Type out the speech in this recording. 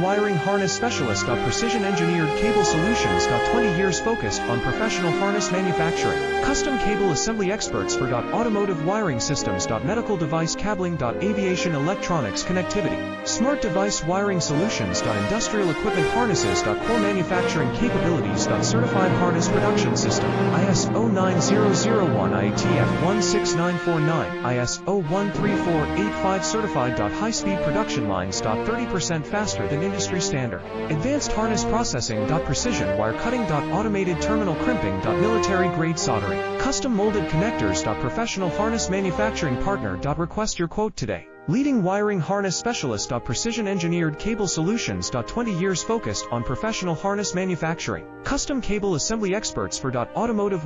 wiring harness specialist. Precision engineered cable solutions. 20 years focused on professional harness manufacturing. Custom cable assembly experts for automotive wiring systems. Medical device cabling. Aviation electronics connectivity. Smart device wiring solutions. Industrial equipment harnesses. Core manufacturing capabilities. Certified harness production system. ISO 9001 IATF 16949 ISO 13485 certified. High-speed production lines. 30% faster than industry standard. Advanced harness processing. Precision wire cutting. Automated terminal crimping. Military grade soldering. Custom molded connectors. Professional harness manufacturing partner. Request your quote today. Leading wiring harness specialist. Precision engineered cable solutions. 20 years focused on professional harness manufacturing. Custom cable assembly experts for automotive